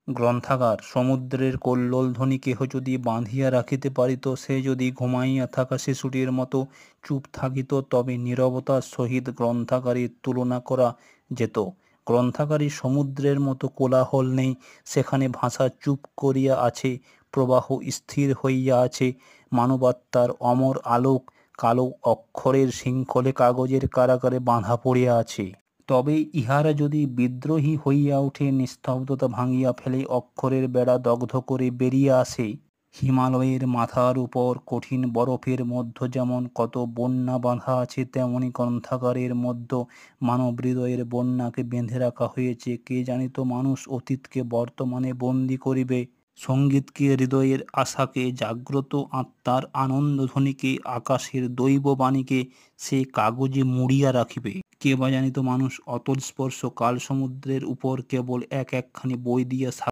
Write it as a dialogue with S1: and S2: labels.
S1: গ্রন্থাগার সমুদ্রের কল্লোলধ্বনি কেহ যদি বাঁধিয়া রাখিতে পারিত, সে যদি ঘুমাইয়া থাকা শিশুটির মতো চুপ থাকিত, তবে নীরবতার সহিত গ্রন্থাগারের তুলনা করা যেত। গ্রন্থাগারে সমুদ্রের মতো কোলাহল নেই, সেখানে ভাষা চুপ করিয়া আছে, প্রবাহ স্থির হইয়া আছে, মানবাত্মার অমর আলোক কালো অক্ষরের শৃঙ্খলে কাগজের কারাগারে বাঁধা পড়িয়া আছে। তবে ইহারা যদি বিদ্রোহী হইয়া উঠে, নিস্তব্ধতা ভাঙিয়া ফেলে, অক্ষরের বেড়া দগ্ধ করে বেরিয়ে আসে, হিমালয়ের মাথার উপর কঠিন বরফের মধ্য যেমন কত বন্যা বাঁধা আছে, তেমনি গ্রন্থাগারের মধ্য মানব হৃদয়ের বন্যাকে বেঁধে রাখা হয়েছে। কে জানিত মানুষ অতীতকে বর্তমানে বন্দী করিবে, সঙ্গীতকে হৃদয়ের আশাকে, জাগ্রত আত্মার আনন্দধ্বনিকে, আকাশের দৈববাণীকে সে কাগজে মুড়িয়া রাখিবে। কে বা জানিত মানুষ অতলস্পর্শ কাল সমুদ্রের উপর কেবল একখানি বই দিয়া